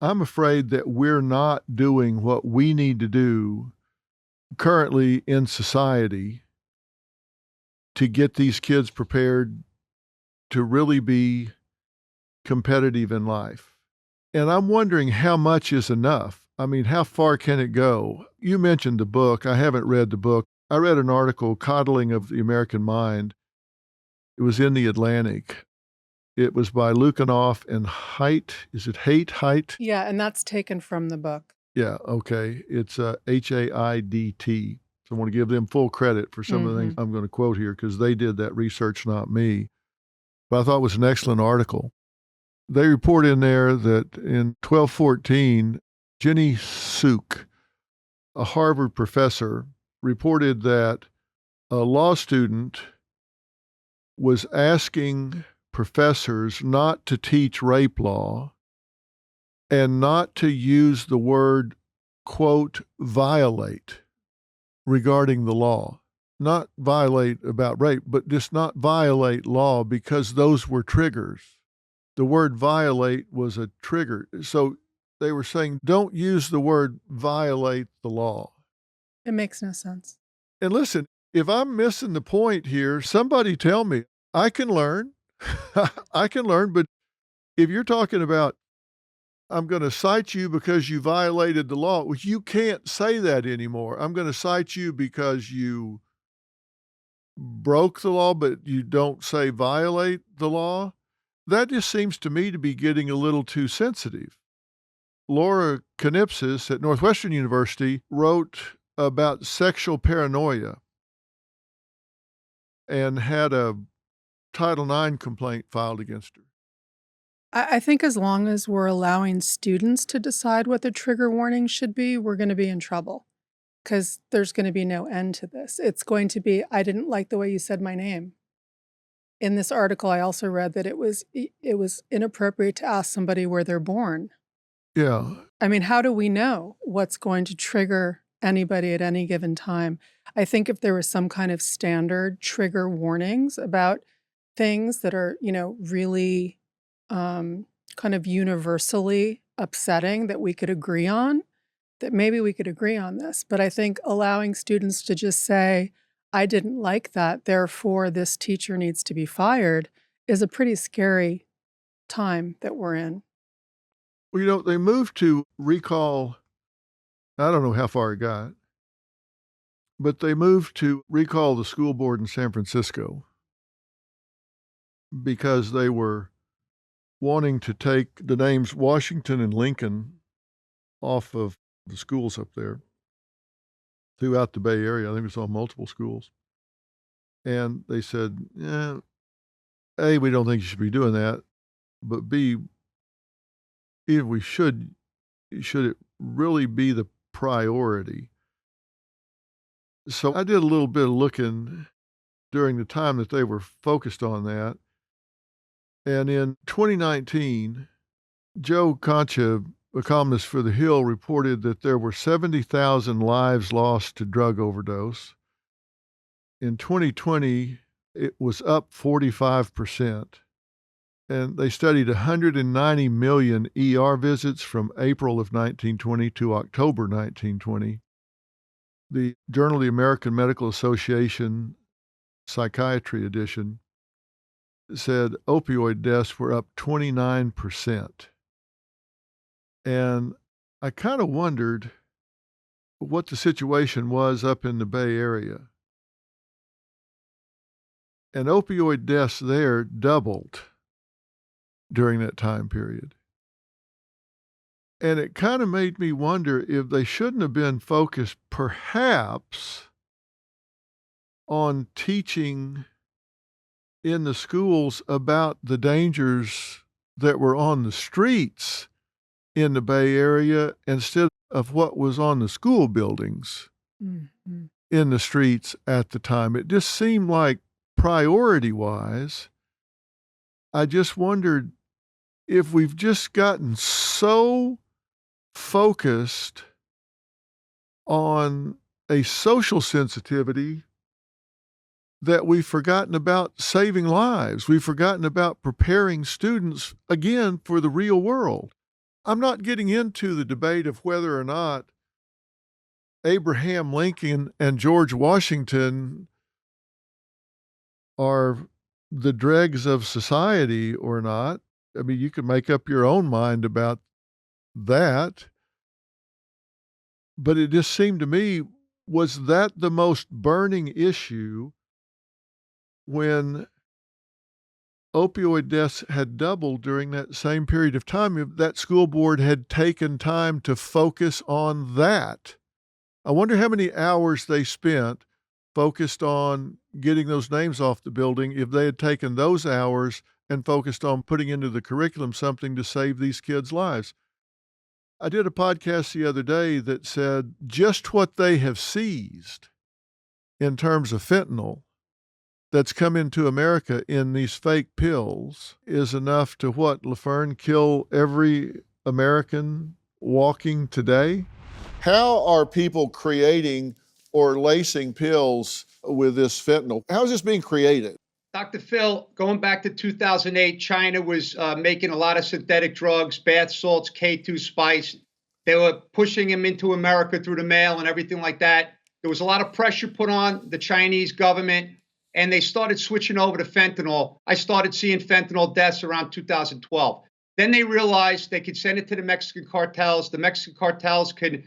I'm afraid that we're not doing what we need to do currently in society to get these kids prepared to really be competitive in life. And I'm wondering how much is enough? I mean, how far can it go? You mentioned the book. I haven't read the book. I read an article, Coddling of the American Mind. It was in the Atlantic. It was by Lukanoff and Haidt. Is it Haidt? Yeah, and that's taken from the book. Yeah, okay. It's Haidt. So I want to give them full credit for some of the things Mhm. I'm going to quote here because they did that research, not me. But I thought it was an excellent article. They report in there that in 1214, Jenny Suk, a Harvard professor, reported that a law student was asking professors not to teach rape law and not to use the word, quote, violate regarding the law. Not violate about rape, but just not violate law because those were triggers. The word violate was a trigger. So they were saying, don't use the word violate the law. It makes no sense. And listen, if I'm missing the point here, somebody tell me. I can learn. I can learn, but if you're talking about, I'm going to cite you because you violated the law, well, you can't say that anymore. I'm going to cite you because you broke the law, but you don't say violate the law. That just seems to me to be getting a little too sensitive. Laura Knipsis at Northwestern University wrote about sexual paranoia and had a Title IX complaint filed against her. I think as long as we're allowing students to decide what the trigger warning should be, we're gonna be in trouble because there's gonna be no end to this. It's going to be, "I didn't like the way you said my name." In this article, I also read that it was inappropriate to ask somebody where they're born. Yeah. I mean, how do we know what's going to trigger anybody at any given time? I think if there was some kind of standard trigger warnings about things that are, really um, kind of universally upsetting that we could agree on, that maybe we could agree on this. But I think allowing students to just say, I didn't like that, therefore this teacher needs to be fired, is a pretty scary time that we're in. Well, they moved to recall, I don't know how far it got, but they moved to recall the school board in San Francisco because they were wanting to take the names Washington and Lincoln off of the schools up there throughout the Bay Area. I think it's on multiple schools. And they said, yeah, A, we don't think you should be doing that. But B, if we should it really be the priority? So I did a little bit of looking during the time that they were focused on that. And in 2019, Joe Concha, a columnist for The Hill, reported that there were 70,000 lives lost to drug overdose. In 2020, it was up 45%. And they studied 190 million ER visits from April of 1920 to October 1920. The Journal of the American Medical Association Psychiatry edition said opioid deaths were up 29%. And I kind of wondered what the situation was up in the Bay Area. And opioid deaths there doubled during that time period. And it kind of made me wonder if they shouldn't have been focused perhaps on teaching in the schools about the dangers that were on the streets in the Bay Area instead of what was on the school buildings Mhm. in the streets at the time. It just seemed like priority wise, I just wondered if we've just gotten so focused on a social sensitivity that we've forgotten about saving lives. We've forgotten about preparing students again for the real world. I'm not getting into the debate of whether or not Abraham Lincoln and George Washington are the dregs of society or not. I mean, you can make up your own mind about that. But it just seemed to me, was that the most burning issue when opioid deaths had doubled during that same period of time? If that school board had taken time to focus on that. I wonder how many hours they spent focused on getting those names off the building if they had taken those hours and focused on putting into the curriculum something to save these kids' lives. I did a podcast the other day that said just what they have seized in terms of fentanyl that's come into America in these fake pills is enough to what, LaFern, kill every American walking today? How are people creating or lacing pills with this fentanyl? How is this being created? Dr. Phil, going back to 2008, China was making a lot of synthetic drugs, bath salts, K2 spice. They were pushing them into America through the mail and everything like that. There was a lot of pressure put on the Chinese government, and they started switching over to fentanyl. I started seeing fentanyl deaths around 2012. Then they realized they could send it to the Mexican cartels. The Mexican cartels could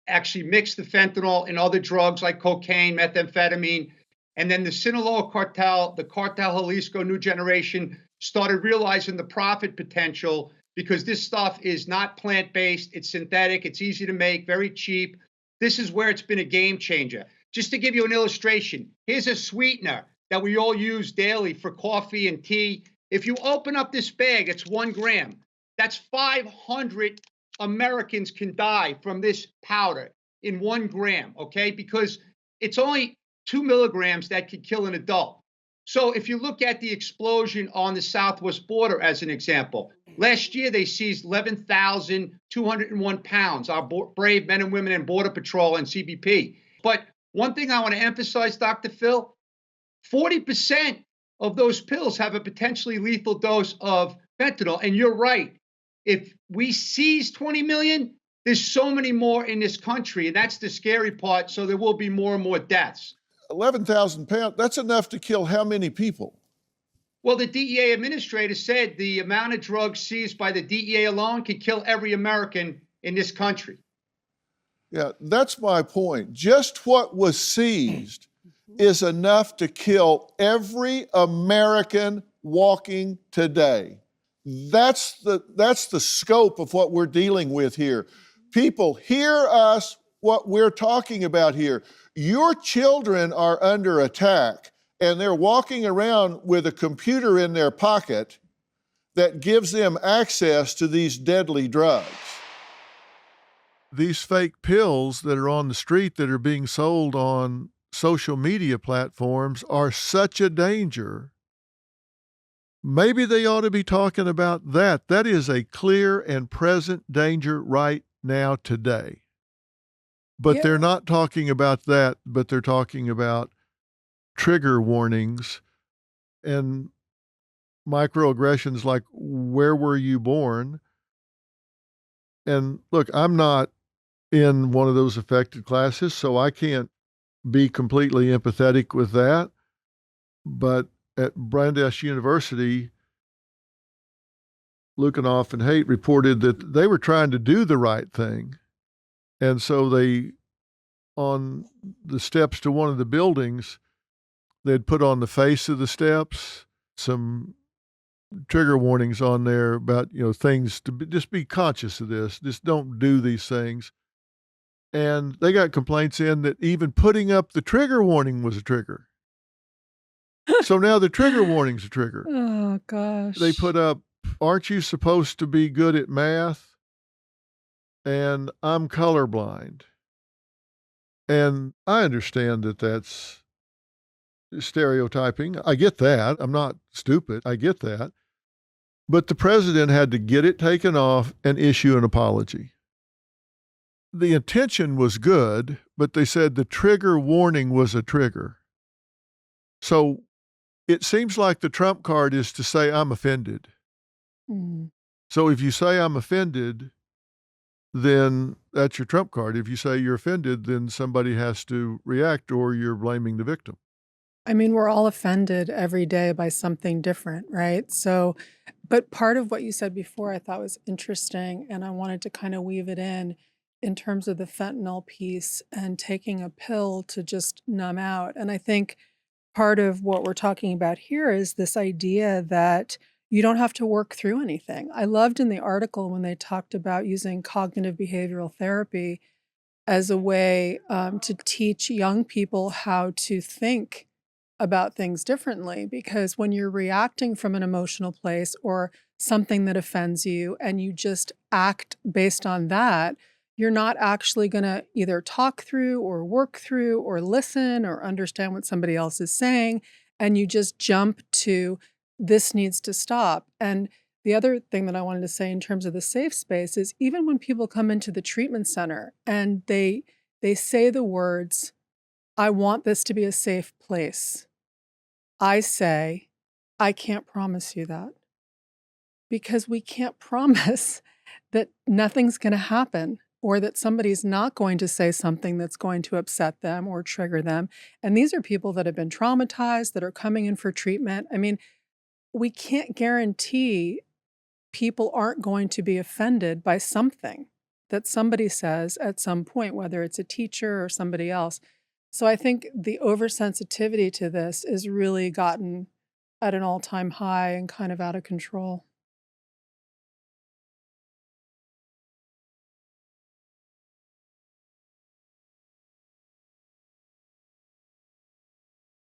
actually mix the fentanyl in other drugs like cocaine, methamphetamine. And then the Sinaloa cartel, the Cartel Jalisco New Generation, started realizing the profit potential because this stuff is not plant-based, it's synthetic, it's easy to make, very cheap. This is where it's been a game changer. Just to give you an illustration, here's a sweetener that we all use daily for coffee and tea. If you open up this bag, it's 1 gram. That's 500 Americans can die from this powder in 1 gram, okay? Because it's only 2 milligrams that could kill an adult. So if you look at the explosion on the southwest border as an example, last year they seized 11,201 pounds, our brave men and women in Border Patrol and CBP. But one thing I want to emphasize, Dr. Phil, 40% of those pills have a potentially lethal dose of fentanyl. And you're right. If we seize 20 million, there's so many more in this country, and that's the scary part. So there will be more and more deaths. 11,000 pounds, that's enough to kill how many people? Well, the DEA administrator said the amount of drugs seized by the DEA alone could kill every American in this country. Yeah, that's my point. Just what was seized is enough to kill every American walking today. That's the scope of what we're dealing with here. People, hear us, what we're talking about here. Your children are under attack, and they're walking around with a computer in their pocket that gives them access to these deadly drugs. These fake pills that are on the street that are being sold on social media platforms are such a danger. Maybe they ought to be talking about that. That is a clear and present danger right now today. But they're not talking about that, but they're talking about trigger warnings and microaggressions like, where were you born? And look, I'm not in one of those affected classes, so I can't be completely empathetic with that. But at Brandeis University, Lukanoff and Haight reported that they were trying to do the right thing. And so they, on the steps to one of the buildings, they'd put on the face of the steps some trigger warnings on there about, things to just be conscious of this. Just don't do these things. And they got complaints in that even putting up the trigger warning was a trigger. So now the trigger warning's a trigger. Oh, gosh. They put up, aren't you supposed to be good at math? And I'm colorblind. And I understand that that's stereotyping. I get that. I'm not stupid. I get that. But the president had to get it taken off and issue an apology. The intention was good, but they said the trigger warning was a trigger. So it seems like the trump card is to say, I'm offended. Mm. So if you say I'm offended, then that's your trump card. If you say you're offended, then somebody has to react or you're blaming the victim. I mean, we're all offended every day by something different, right? So, but part of what you said before I thought was interesting, and I wanted to kind of weave it in terms of the fentanyl piece and taking a pill to just numb out. And I think part of what we're talking about here is this idea that you don't have to work through anything. I loved in the article when they talked about using cognitive behavioral therapy as a way to teach young people how to think about things differently. Because when you're reacting from an emotional place or something that offends you and you just act based on that, you're not actually going to either talk through or work through or listen or understand what somebody else is saying. And you just jump to this needs to stop. And the other thing that I wanted to say in terms of the safe space is even when people come into the treatment center and they say the words, I want this to be a safe place. I say, I can't promise you that because we can't promise that nothing's going to happen or that somebody's not going to say something that's going to upset them or trigger them. And these are people that have been traumatized, that are coming in for treatment. I mean, we can't guarantee people aren't going to be offended by something that somebody says at some point, whether it's a teacher or somebody else. So I think the oversensitivity to this is really gotten at an all-time high and kind of out of control.